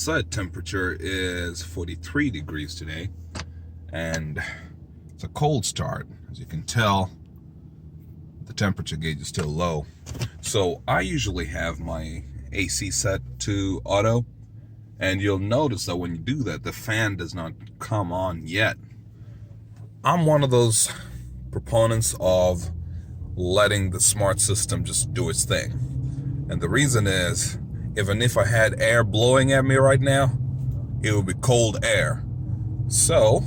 outside temperature is 43 degrees today, and it's a cold start. As you can tell, the temperature gauge is still low. So I usually have my AC set to auto, and you'll notice that when you do that, the fan does not come on yet. I'm one of those proponents of letting the smart system just do its thing. And the reason is, even if I had air blowing at me right now, it would be cold air. So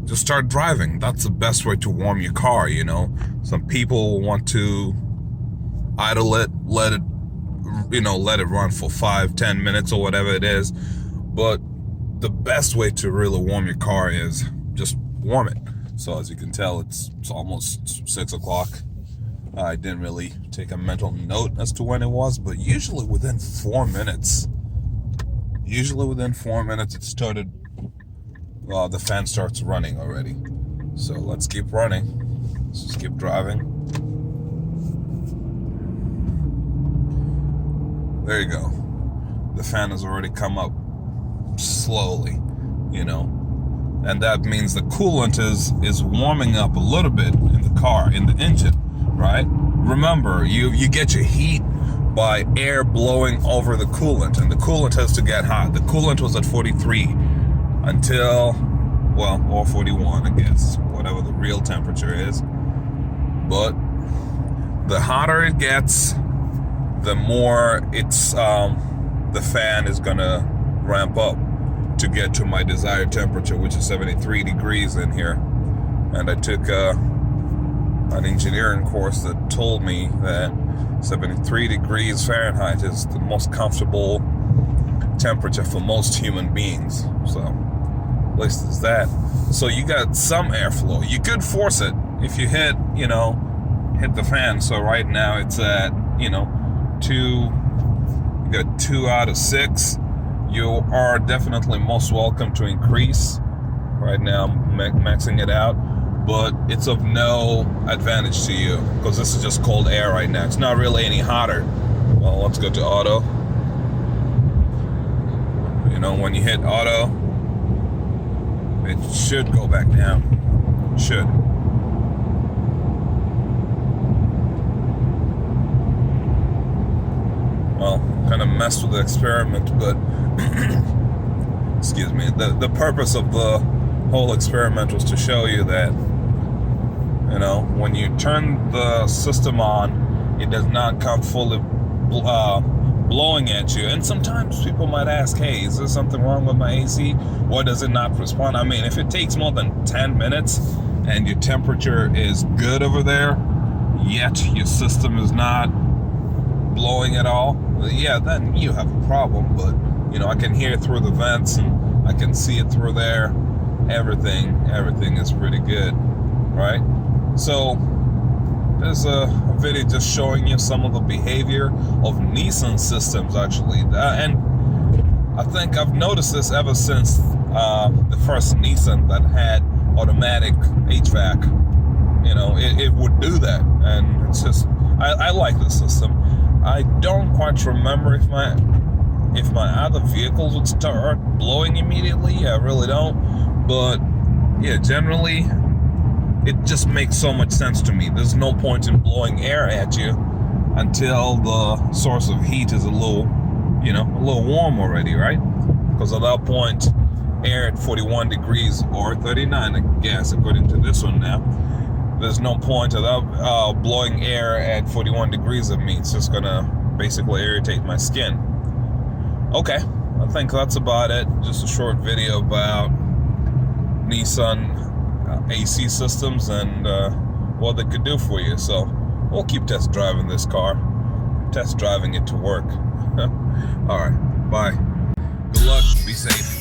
just start driving. That's the best way to warm your car, you know. Some people want to idle it, let it run for 5-10 minutes or whatever it is. But the best way to really warm your car is just warm it. So as you can tell, it's almost 6 o'clock. I didn't really take a mental note as to when it was, but usually within 4 minutes, it started, the fan starts running already. So let's keep running. Let's just keep driving. There you go. The fan has already come up slowly, you know. And that means the coolant is warming up a little bit in the car, in the engine, right? Remember, you get your heat by air blowing over the coolant, and the coolant has to get hot. The coolant was at 43 until, well, or 41, I guess, whatever the real temperature is. But the hotter it gets, the more it's the fan is gonna ramp up to get to my desired temperature, which is 73 degrees in here. And I took an engineering course that told me that 73 degrees Fahrenheit is the most comfortable temperature for most human beings. So at least it's that. So you got some airflow. You could force it if you hit the fan. So right now it's at, 2, you got 2 out of 6. You are definitely most welcome to increase. Right now I'm maxing it out, but it's of no advantage to you because this is just cold air right now. It's not really any hotter. Well, let's go to auto. When you hit auto, it should go back down. Should. Well, kind of messed with the experiment, but excuse me, the purpose of the whole experiment was to show you that, when you turn the system on, it does not come fully blowing at you. And sometimes people might ask, hey, is there something wrong with my AC? Why does it not respond? I mean, if it takes more than 10 minutes and your temperature is good over there, yet your system is not blowing at all, yeah, then you have a problem. But I can hear it through the vents and I can see it through there. Everything is pretty good, right? So there's a video just showing you some of the behavior of Nissan systems, actually. And I think I've noticed this ever since the first Nissan that had automatic HVAC. It would do that, and it's just, I like the system. I don't quite remember if my other vehicles would start blowing immediately. I really don't. But yeah, generally, it just makes so much sense to me. There's no point in blowing air at you until the source of heat is a little warm already, right? Because at that point, air at 41 degrees or 39, I guess, according to this one now, there's no point of blowing air at 41 degrees at me. It's just gonna basically irritate my skin. Okay, I think that's about it. Just a short video about Nissan AC systems and what they could do for you. So we'll keep test driving this car, test driving it to work. All right, bye. Good luck, be safe.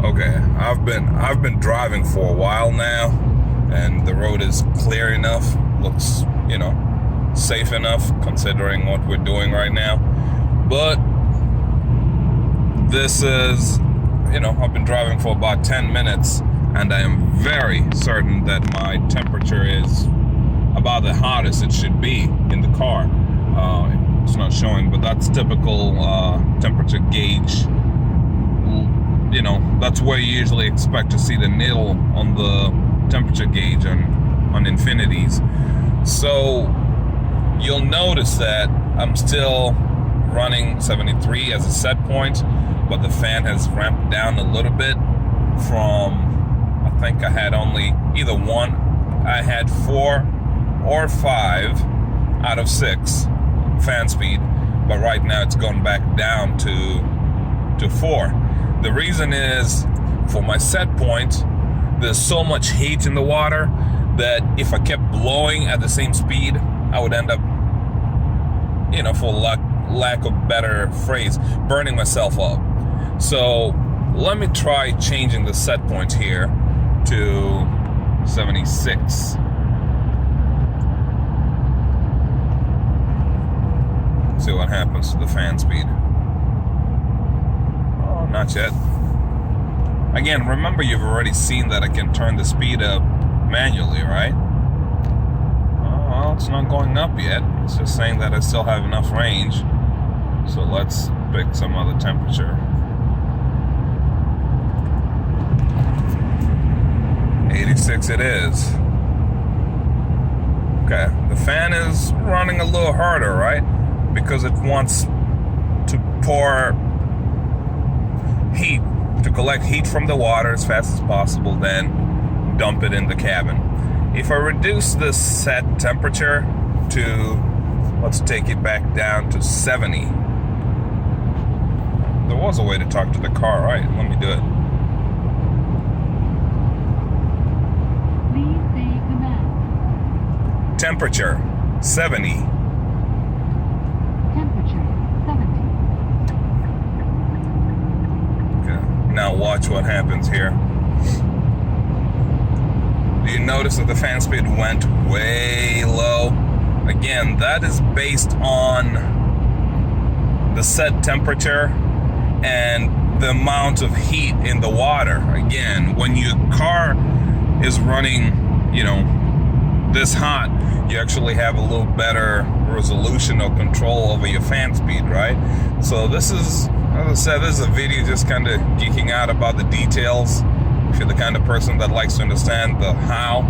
Okay, I've been driving for a while now, and the road is clear enough, looks, safe enough considering what we're doing right now. But this is, I've been driving for about 10 minutes and I am very certain that my temperature is about the hottest it should be in the car. It's not showing, but that's typical temperature gauge. You know, that's where you usually expect to see the needle on the temperature gauge on Infinitis. So you'll notice that I'm still running 73 as a set point, but the fan has ramped down a little bit from, I think I had only either one, I had 4 or 5 out of 6 fan speed, but right now it's gone back down to 4. The reason is, for my set point, there's so much heat in the water that if I kept blowing at the same speed, I would end up, you know, for lack of better phrase, burning myself up. So let me try changing the set point here to 76. See what happens to the fan speed. Oh, not yet. Again, remember, you've already seen that I can turn the speed up manually, right? Oh, well, it's not going up yet. It's just saying that I still have enough range. So let's pick some other temperature. 86 it is. Okay, the fan is running a little harder, right? Because it wants to pour heat, to collect heat from the water as fast as possible, then dump it in the cabin. If I reduce the set temperature to, let's take it back down to 70. There was a way to talk to the car, right? Let me do it. Please say command. Temperature 70. Temperature 70. Okay. Now watch what happens here. Do you notice that the fan speed went way low? Again, that is based on the set temperature and the amount of heat in the water. Again, when your car is running, you know, this hot, you actually have a little better resolution or control over your fan speed, right? So this is, as I said, this is a video just kind of geeking out about the details. If you're the kind of person that likes to understand the how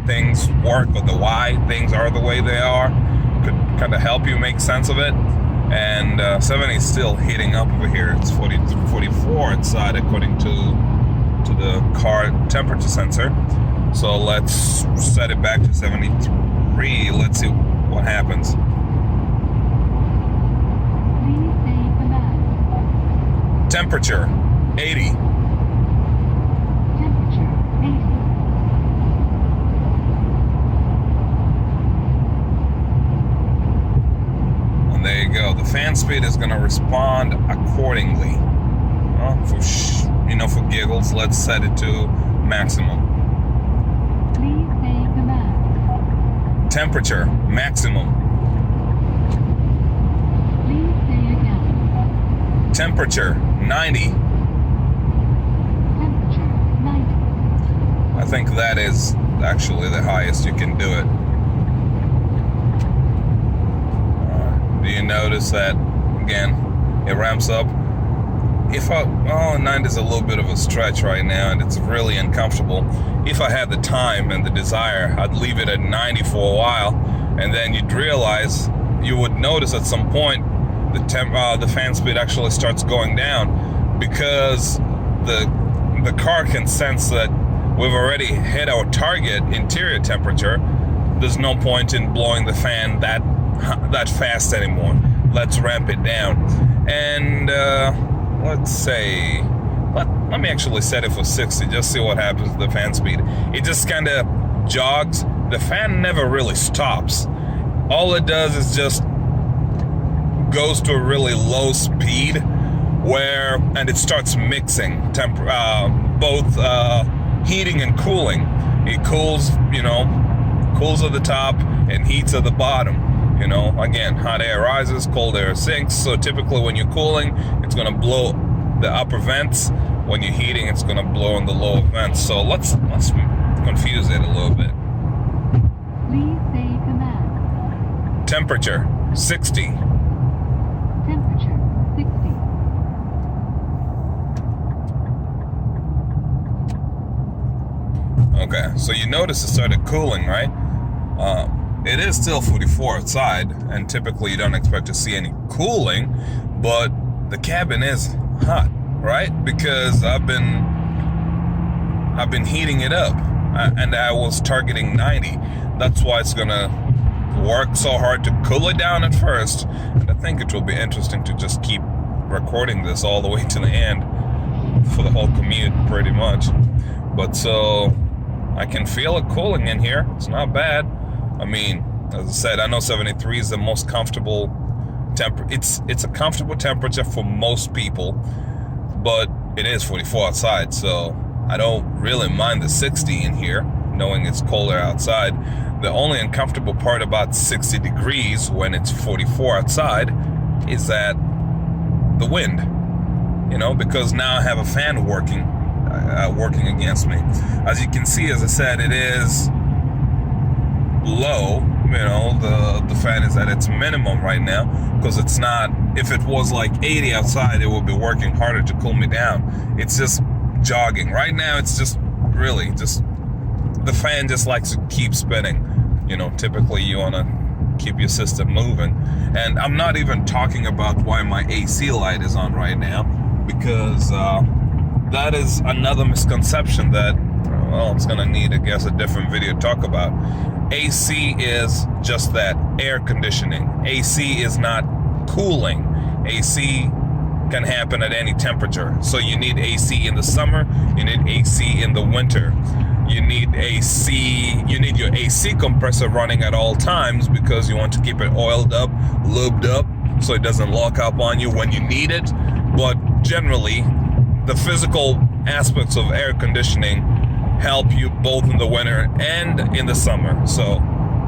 things work or the why things are the way they are, could kind of help you make sense of it. And 70 is still heating up over here. It's 44 inside according to the car temperature sensor. So let's set it back to 73. Let's see what happens. Please say command. Temperature 80. Temperature 80. And there you go. The fan speed is going to respond accordingly. Well, for giggles, let's set it to maximum. Please say command. Temperature maximum. Please say again. Temperature 90. Temperature 90. I think that is actually the highest you can do it. Do you notice that, again, it ramps up? 90 is a little bit of a stretch right now, and it's really uncomfortable. If I had the time and the desire, I'd leave it at 90 for a while, and then you'd realize, you would notice at some point, the fan speed actually starts going down, because the car can sense that we've already hit our target interior temperature. There's no point in blowing the fan that fast anymore. Let's ramp it down. And let's say, let me actually set it for 60, just see what happens to the fan speed. It just kind of jogs. The fan never really stops. All it does is just goes to a really low speed and it starts mixing both heating and cooling. It cools, cools at the top and heats at the bottom. Again, hot air rises, cold air sinks. So typically when you're cooling, it's going to blow the upper vents, when you're heating, it's gonna blow in the lower vents. So let's confuse it a little bit. Please say command. Temperature 60. Temperature 60. Okay, so you notice it started cooling, right? It is still 44 outside, and typically you don't expect to see any cooling, but the cabin is hot, right? Because I've been heating it up, and I was targeting 90. That's why it's gonna work so hard to cool it down at first. And I think it will be interesting to just keep recording this all the way to the end for the whole commute, pretty much. But so I can feel it cooling in here. It's not bad. I mean, as I said, I know 73 is the most comfortable it's a comfortable temperature for most people, but it is 44 outside, so I don't really mind the 60 in here, knowing it's colder outside. The only uncomfortable part about 60 degrees when it's 44 outside is that the wind, because now I have a fan working against me. As you can see, as I said, it is low. The fan is at its minimum right now, because it's not, if it was like 80 outside, it would be working harder to cool me down. It's just jogging. Right now, it's just really just, the fan just likes to keep spinning. Typically you want to keep your system moving. And I'm not even talking about why my AC light is on right now, because that is another misconception that, well, it's gonna need, I guess, a different video to talk about. AC is just that, air conditioning. AC is not cooling. AC can happen at any temperature. So you need AC in the summer, you need AC in the winter. You need your AC compressor running at all times, because you want to keep it oiled up, lubed up, so it doesn't lock up on you when you need it. But generally, the physical aspects of air conditioning help you both in the winter and in the summer. So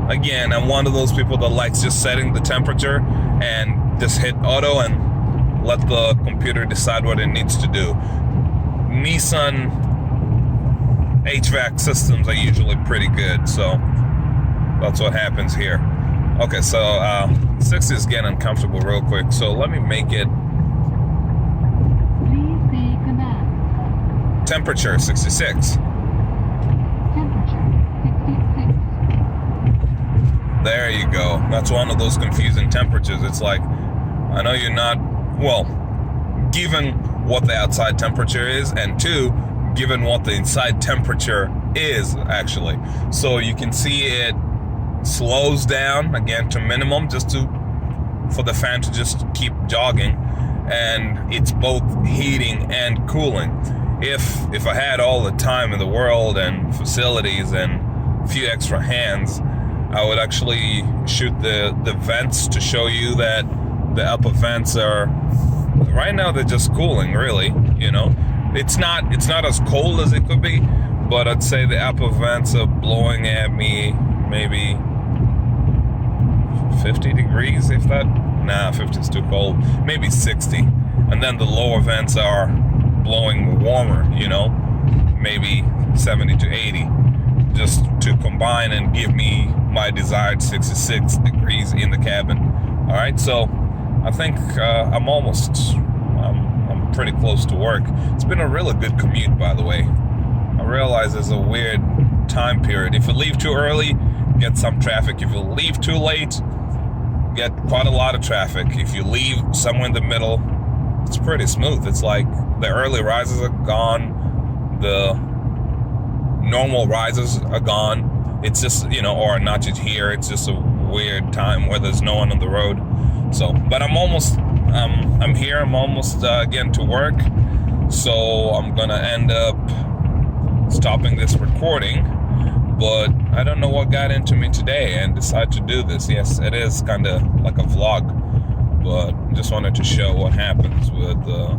again, I'm one of those people that likes just setting the temperature and just hit auto and let the computer decide what it needs to do. Nissan HVAC systems are usually pretty good, so that's what happens here. Okay, so 60 is getting uncomfortable real quick, so let me make it temperature 66. There you go. That's one of those confusing temperatures. It's like, I know you're not, well, given what the outside temperature is, and two, given what the inside temperature is, actually. So you can see it slows down, again, to minimum, just for the fan to just keep jogging. And it's both heating and cooling. If I had all the time in the world and facilities and a few extra hands, I would actually shoot the vents to show you that the upper vents are, right now they're just cooling, really. It's not as cold as it could be, but I'd say the upper vents are blowing at me maybe 50 degrees, if that. Nah, 50 is too cold. Maybe 60. And then the lower vents are blowing warmer, maybe 70 to 80, just to combine and give me my desired 66 degrees in the cabin. All right, so I think I'm pretty close to work. It's been a really good commute, by the way. I realize there's a weird time period. If you leave too early, get some traffic. If you leave too late, get quite a lot of traffic. If you leave somewhere in the middle, it's pretty smooth. It's like the early rises are gone, the normal rises are gone. It's just, or not just here, it's just a weird time where there's no one on the road. So, but I'm almost getting to work. So I'm gonna end up stopping this recording, but I don't know what got into me today and decided to do this. Yes, it is kind of like a vlog, but just wanted to show what happens with the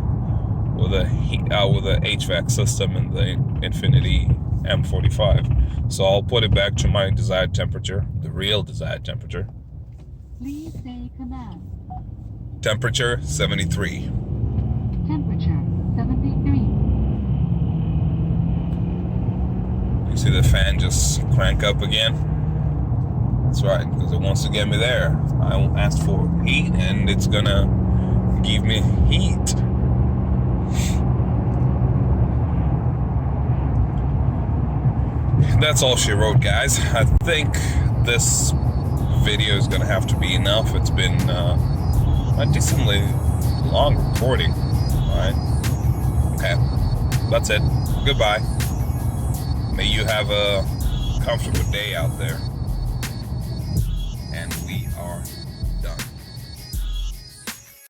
HVAC system in the Infiniti M45. So I'll put it back to my desired temperature, the real desired temperature. Please say command. Temperature 73. Temperature 73. See the fan just crank up again? That's right, because it wants to get me there. I asked for heat, and it's gonna give me heat. That's all she wrote, guys. I think this video is gonna have to be enough. It's been a decently long recording. Alright. Okay. That's it. Goodbye. May you have a comfortable day out there.